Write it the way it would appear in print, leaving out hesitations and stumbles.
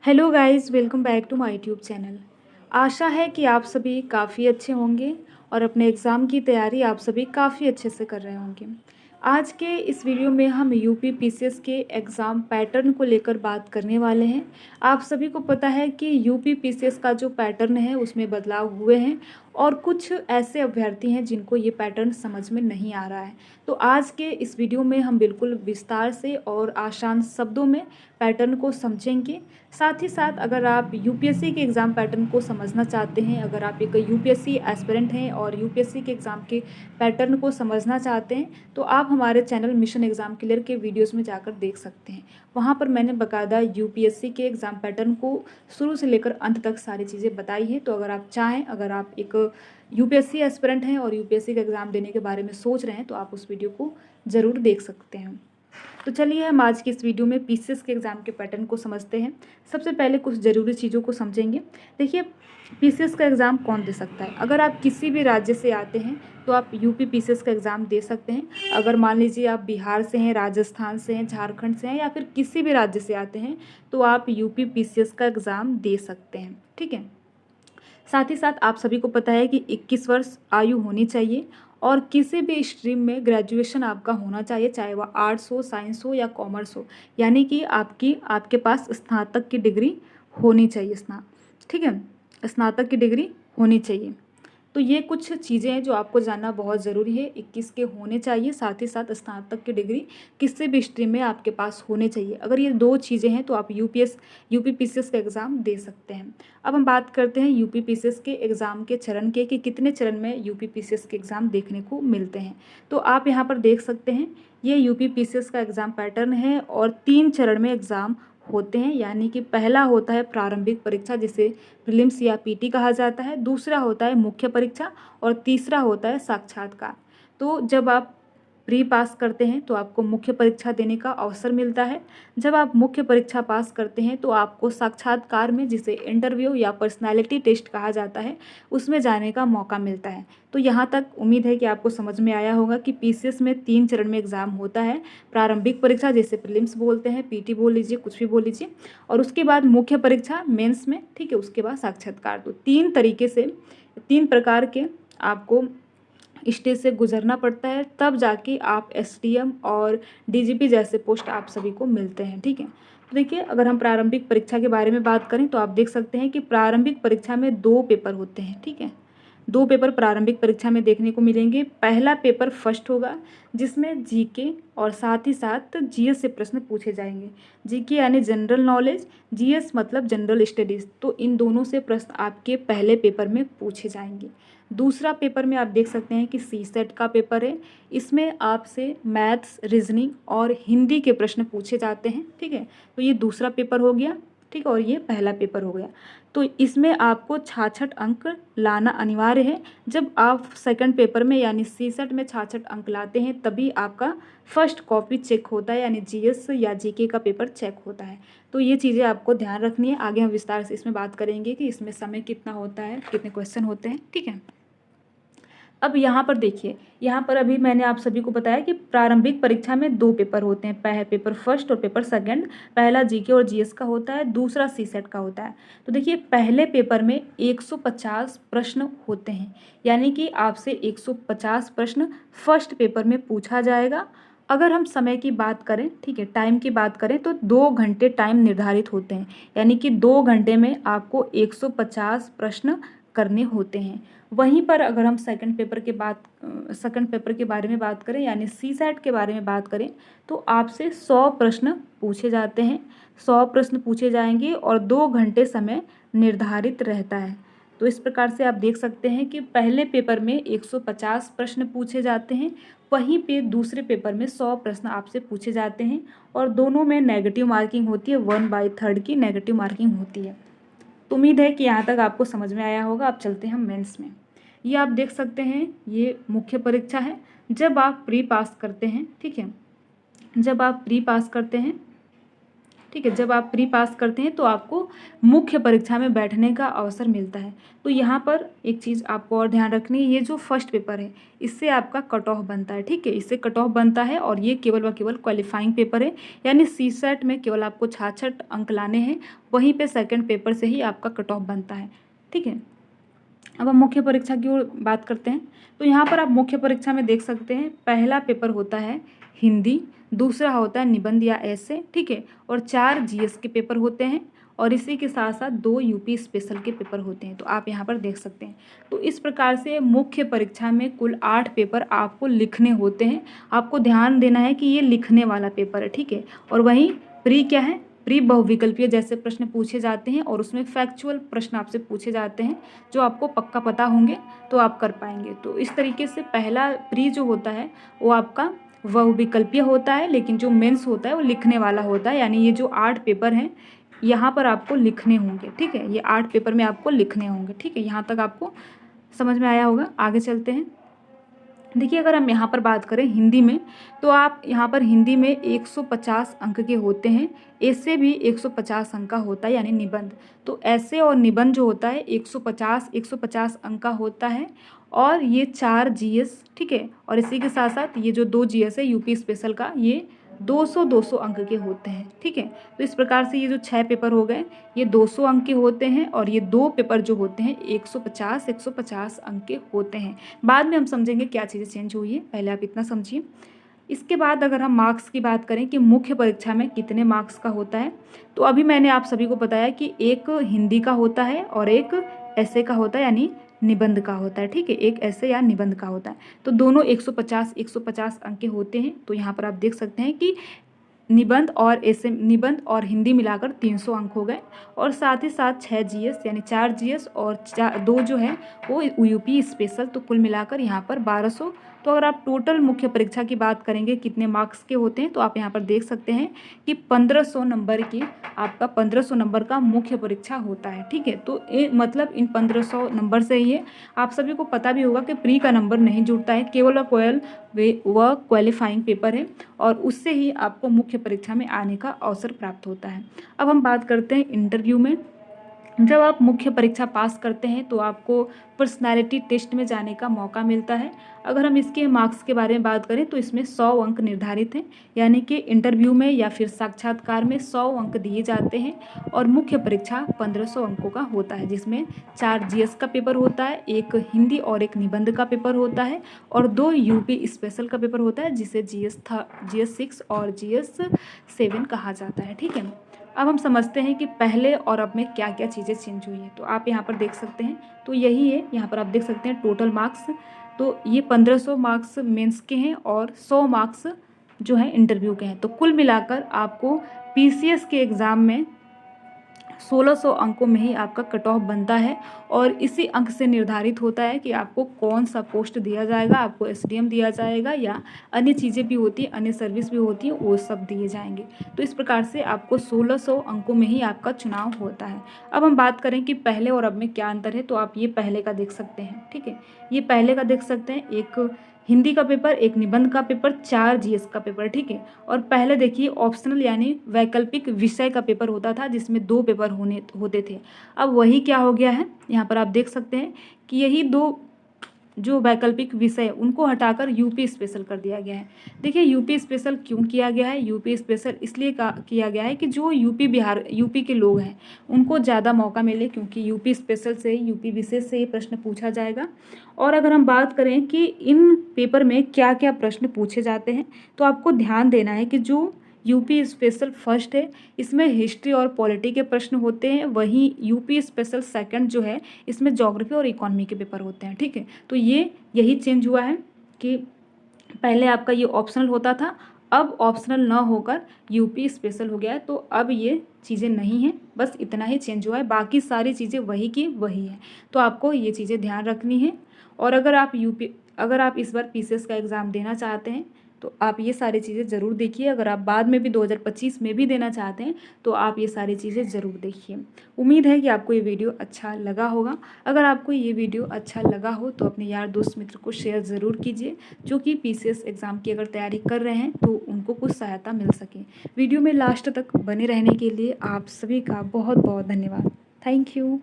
Hello guys, welcome back to my YouTube channel. आशा है कि आप सभी काफ़ी अच्छे होंगे और अपने एग्ज़ाम की तैयारी आप सभी काफ़ी अच्छे से कर रहे होंगे। आज के इस वीडियो में हम यूपी पीसीएस के एग्ज़ाम पैटर्न को लेकर बात करने वाले हैं। आप सभी को पता है कि यूपी पीसीएस का जो पैटर्न है उसमें बदलाव हुए हैं और कुछ ऐसे अभ्यर्थी हैं जिनको ये पैटर्न समझ में नहीं आ रहा है। तो आज के इस वीडियो में हम बिल्कुल विस्तार से और आसान शब्दों में पैटर्न को समझेंगे। साथ ही साथ अगर आप यूपीएससी के एग्ज़ाम पैटर्न को समझना चाहते हैं, अगर आप एक यूपीएससी एस्पिरेंट हैं और यूपीएससी के एग्ज़ाम के पैटर्न को समझना चाहते हैं, तो आप हमारे चैनल मिशन एग्ज़ाम क्लियर के वीडियोस में जाकर देख सकते हैं। वहाँ पर मैंने बाकायदा यूपीएससी के एग्ज़ाम पैटर्न को शुरू से लेकर अंत तक सारी चीज़ें बताई हैं। तो अगर आप चाहें, अगर आप एक यूपीएससी एस्पिरेंट हैं और यूपीएससी का एग्ज़ाम देने के बारे में सोच रहे हैं, तो आप उस वीडियो को ज़रूर देख सकते हैं। तो चलिए हम आज की इस वीडियो में पीसीएस के एग्ज़ाम के पैटर्न को समझते हैं। सबसे पहले कुछ ज़रूरी चीज़ों को समझेंगे। देखिए, पीसीएस का एग्ज़ाम कौन दे सकता है? अगर आप किसी भी राज्य से आते हैं तो आप यूपी पीसीएस का एग्ज़ाम दे सकते हैं। अगर मान लीजिए आप बिहार से हैं, राजस्थान से हैं, झारखंड से हैं या फिर किसी भी राज्य से आते हैं तो आप यूपी पीसीएस का एग्ज़ाम दे सकते हैं। ठीक है। साथ ही साथ आप सभी को पता है कि 21 वर्ष आयु होनी चाहिए और किसी भी स्ट्रीम में ग्रेजुएशन आपका होना चाहिए, चाहे वह आर्ट्स हो, साइंस हो या कॉमर्स हो। यानी कि आपके पास स्नातक की डिग्री होनी चाहिए। ठीक है, स्नातक की डिग्री होनी चाहिए। तो ये कुछ चीज़ें हैं जो आपको जानना बहुत ज़रूरी है। 21 के होने चाहिए, साथ ही साथ स्नातक की डिग्री किसी भी स्ट्रीम में आपके पास होने चाहिए। अगर ये दो चीज़ें हैं तो आप यूपी पीसीएस का एग्ज़ाम दे सकते हैं। अब हम बात करते हैं यूपी पीसीएस के एग्ज़ाम के चरण के कि कितने चरण में यूपी पीसीएस के एग्ज़ाम देखने को मिलते हैं। तो आप यहाँ पर देख सकते हैं, ये यूपी पीसीएस का एग्ज़ाम पैटर्न है और 3 चरण में एग्ज़ाम होते हैं। यानी कि पहला होता है प्रारंभिक परीक्षा, जिसे प्रीलिम्स या पीटी कहा जाता है। दूसरा होता है मुख्य परीक्षा और तीसरा होता है साक्षात्कार। तो जब आप प्री पास करते हैं तो आपको मुख्य परीक्षा देने का अवसर मिलता है। जब आप मुख्य परीक्षा पास करते हैं तो आपको साक्षात्कार में, जिसे इंटरव्यू या पर्सनालिटी टेस्ट कहा जाता है, उसमें जाने का मौका मिलता है। तो यहाँ तक उम्मीद है कि आपको समझ में आया होगा कि पीसीएस में 3 चरण में एग्ज़ाम होता है। प्रारंभिक परीक्षा, जैसे प्रीलिम्स बोलते हैं, पीटी बोल लीजिए, कुछ भी बोल लीजिए, और उसके बाद मुख्य परीक्षा मेंस में। ठीक है, उसके बाद साक्षात्कार। तो 3 तरीके से, 3 प्रकार के आपको स्टेज से गुजरना पड़ता है, तब जाके आप एसडीएम और डीजीपी जैसे पोस्ट आप सभी को मिलते हैं। ठीक है। तो देखिए, अगर हम प्रारंभिक परीक्षा के बारे में बात करें तो आप देख सकते हैं कि प्रारंभिक परीक्षा में 2 पेपर होते हैं। ठीक है, 2 पेपर प्रारंभिक परीक्षा में देखने को मिलेंगे। पहला पेपर फर्स्ट होगा, जिसमें जीके और साथ ही साथ जीएस से प्रश्न पूछे जाएंगे। जीके यानी जनरल नॉलेज, जीएस मतलब जनरल स्टडीज़। तो इन दोनों से प्रश्न आपके पहले पेपर में पूछे जाएंगे। दूसरा पेपर में आप देख सकते हैं कि सीसेट का पेपर है। इसमें आपसे मैथ्स, रीजनिंग और हिंदी के प्रश्न पूछे जाते हैं। ठीक है, तो ये दूसरा पेपर हो गया। ठीक है, और ये पहला पेपर हो गया। तो इसमें आपको 66 अंक लाना अनिवार्य है। जब आप सेकंड पेपर में यानी सीसेट में 66 अंक लाते हैं तभी आपका फर्स्ट कॉपी चेक होता है, यानी जीएस या जीके का पेपर चेक होता है। तो ये चीज़ें आपको ध्यान रखनी है। आगे हम विस्तार से इसमें बात करेंगे कि इसमें समय कितना होता है, कितने क्वेश्चन होते हैं। ठीक है। अब यहाँ पर देखिए, यहाँ पर अभी मैंने आप सभी को बताया कि प्रारंभिक परीक्षा में 2 पेपर होते हैं, पहले पेपर फर्स्ट और पेपर सेकंड। पहला जीके और जीएस का होता है, दूसरा सीसेट का होता है। तो देखिए, पहले पेपर में 150 प्रश्न होते हैं, यानी कि आपसे 150 प्रश्न फर्स्ट पेपर में पूछा जाएगा। अगर हम समय की बात करें, ठीक है, टाइम की बात करें, तो 2 घंटे टाइम निर्धारित होते हैं, यानी कि 2 घंटे में आपको 150 प्रश्न करने होते हैं। वहीं पर अगर हम सेकंड पेपर के बारे में बात करें, यानी सीसेट के बारे में बात करें, तो आपसे 100 प्रश्न पूछे जाते हैं। 100 प्रश्न पूछे जाएंगे और 2 घंटे समय निर्धारित रहता है। तो इस प्रकार से आप देख सकते हैं कि पहले पेपर में 150 प्रश्न पूछे जाते हैं, वहीं पे दूसरे पेपर में 100 प्रश्न आपसे पूछे जाते हैं और दोनों में नेगेटिव मार्किंग होती है, 1/3 की नेगेटिव मार्किंग होती है। तो उम्मीद है कि यहाँ तक आपको समझ में आया होगा। अब चलते हैं हम मेंस में। ये आप देख सकते हैं, ये मुख्य परीक्षा है। जब आप प्री पास करते हैं, ठीक है, जब आप प्री पास करते हैं, ठीक है। जब आप प्री पास करते हैं तो आपको मुख्य परीक्षा में बैठने का अवसर मिलता है। तो यहाँ पर एक चीज़ आपको और ध्यान रखनी है, ये जो फर्स्ट पेपर है इससे आपका कट ऑफ बनता है। ठीक है, इससे कट ऑफ बनता है और ये केवल व केवल क्वालिफाइंग पेपर है, यानी सीसेट में केवल आपको 66 अंक लाने हैं, वहीं पे सेकंड पेपर से ही आपका कट ऑफ बनता है। ठीक है, अब हम मुख्य परीक्षा की ओर बात करते हैं। तो यहाँ पर आप मुख्य परीक्षा में देख सकते हैं, पहला पेपर होता है हिंदी, दूसरा होता है निबंध या ऐसे, ठीक है, और 4 जीएस के पेपर होते हैं और इसी के साथ साथ 2 यूपी स्पेशल के पेपर होते हैं। तो आप यहाँ पर देख सकते हैं। तो इस प्रकार से मुख्य परीक्षा में कुल 8 पेपर आपको लिखने होते हैं। आपको ध्यान देना है कि ये लिखने वाला पेपर है, ठीक है। और वहीं प्री क्या है, प्री बहुविकल्पीय जैसे प्रश्न पूछे जाते हैं और उसमें फैक्चुअल प्रश्न आपसे पूछे जाते हैं जो आपको पक्का पता होंगे तो आप कर पाएंगे। तो इस तरीके से पहला प्री जो होता है वो आपका बहुविकल्पीय होता है, लेकिन जो मेंस होता है वो लिखने वाला होता है, यानी ये जो 8 पेपर हैं यहाँ पर आपको लिखने होंगे। ठीक है, ये 8 पेपर में आपको लिखने होंगे। ठीक है, यहाँ तक आपको समझ में आया होगा। आगे चलते हैं। देखिए, अगर हम यहाँ पर बात करें हिंदी में, तो आप यहाँ पर हिंदी में 150 अंक के होते हैं, ऐसे भी 150 अंक का होता है, यानी निबंध। तो ऐसे और निबंध जो होता है 150 अंक का होता है, और ये 4 जीएस, ठीक है, और इसी के साथ साथ ये जो 2 जीएस है यूपी स्पेशल का, ये 200 अंक के होते हैं। ठीक है, तो इस प्रकार से ये जो 6 पेपर हो गए ये 200 अंक के होते हैं, और ये 2 पेपर जो होते हैं 150 अंक के होते हैं। बाद में हम समझेंगे क्या चीज़ें चेंज हुई है, पहले आप इतना समझिए। इसके बाद अगर हम मार्क्स की बात करें कि मुख्य परीक्षा में कितने मार्क्स का होता है, तो अभी मैंने आप सभी को बताया कि एक हिंदी का होता है और एक ऐसे का होता है, यानी निबंध का होता है। ठीक है, एक ऐसे या निबंध का होता है। तो दोनों 150 अंक के होते हैं। तो यहाँ पर आप देख सकते हैं कि निबंध और हिंदी मिलाकर 300 अंक हो गए, और साथ ही साथ 6 जीएस यानी 4 जीएस और 2 जो है वो यूपी स्पेशल, तो कुल मिलाकर यहाँ पर 1200। तो अगर आप टोटल मुख्य परीक्षा की बात करेंगे कितने मार्क्स के होते हैं, तो आप यहाँ पर देख सकते हैं कि 1500 नंबर की आपका 1500 नंबर का मुख्य परीक्षा होता है। ठीक है, तो मतलब इन 1500 नंबर से ही है। आप सभी को पता भी होगा कि प्री का नंबर नहीं जुड़ता है, केवल वह क्वालिफाइंग पेपर है, और उससे ही आपको मुख्य परीक्षा में आने का अवसर प्राप्त होता है। अब हम बात करते हैं इंटरव्यू में। जब आप मुख्य परीक्षा पास करते हैं तो आपको पर्सनालिटी टेस्ट में जाने का मौका मिलता है। अगर हम इसके मार्क्स के बारे में बात करें तो इसमें 100 अंक निर्धारित हैं, यानी कि इंटरव्यू में या फिर साक्षात्कार में 100 अंक दिए जाते हैं, और मुख्य परीक्षा 1500 अंकों का होता है, जिसमें 4 जीएस का पेपर होता है, एक हिंदी और एक निबंध का पेपर होता है, और 2 यूपी स्पेशल का पेपर होता है, जिसे GS 6 और GS 7 कहा जाता है। ठीक है, अब हम समझते हैं कि पहले और अब में क्या क्या चीज़ें चेंज हुई हैं। तो आप यहाँ पर देख सकते हैं, तो यही है, यहाँ पर आप देख सकते हैं टोटल मार्क्स। तो ये 1500 मार्क्स मेंस के हैं और 100 मार्क्स जो है इंटरव्यू के हैं। तो कुल मिलाकर आपको पीसीएस के एग्ज़ाम में 1600 अंकों में ही आपका कट ऑफ बनता है, और इसी अंक से निर्धारित होता है कि आपको कौन सा पोस्ट दिया जाएगा, आपको एसडीएम दिया जाएगा या अन्य चीज़ें भी होती हैं, अन्य सर्विस भी होती है, वो सब दिए जाएंगे। तो इस प्रकार से आपको 1600 अंकों में ही आपका चुनाव होता है। अब हम बात करें कि पहले और अब में क्या अंतर है, तो आप ये पहले का देख सकते हैं। ठीक है, ये पहले का देख सकते हैं, एक हिंदी का पेपर, एक निबंध का पेपर, 4 जीएस का पेपर। ठीक है, और पहले देखिए ऑप्शनल यानी वैकल्पिक विषय का पेपर होता था, जिसमें 2 पेपर होते थे। अब वही क्या हो गया है, यहाँ पर आप देख सकते हैं कि यही 2 जो वैकल्पिक विषय उनको हटाकर यूपी स्पेशल कर दिया गया है। देखिए, यूपी स्पेशल क्यों किया गया है, यूपी स्पेशल इसलिए किया गया है कि जो यूपी के लोग हैं उनको ज़्यादा मौका मिले, क्योंकि यूपी स्पेशल से, यूपी विशेष से ही प्रश्न पूछा जाएगा। और अगर हम बात करें कि इन पेपर में क्या क्या प्रश्न पूछे जाते हैं, तो आपको ध्यान देना है कि जो यूपी स्पेशल फर्स्ट है इसमें हिस्ट्री और पॉलिटी के प्रश्न होते हैं, वहीं यूपी स्पेशल सेकंड जो है इसमें ज्योग्राफी और इकोनॉमी के पेपर होते हैं। ठीक है, तो यही चेंज हुआ है कि पहले आपका ये ऑप्शनल होता था, अब ऑप्शनल ना होकर यूपी स्पेशल हो गया है। तो अब ये चीज़ें नहीं हैं, बस इतना ही चेंज हुआ है, बाकी सारी चीज़ें वही की वही है। तो आपको ये चीज़ें ध्यान रखनी है। और अगर आप इस बार पीसीएस का एग्ज़ाम देना चाहते हैं तो आप ये सारी चीज़ें ज़रूर देखिए। अगर आप बाद में भी 2025 में भी देना चाहते हैं तो आप ये सारी चीज़ें ज़रूर देखिए। उम्मीद है कि आपको ये वीडियो अच्छा लगा होगा। अगर आपको ये वीडियो अच्छा लगा हो तो अपने यार दोस्त मित्र को शेयर ज़रूर कीजिए, जो कि पीसीएस एग्ज़ाम की अगर तैयारी कर रहे हैं तो उनको कुछ सहायता मिल सके। वीडियो में लास्ट तक बने रहने के लिए आप सभी का बहुत बहुत धन्यवाद। Thank you.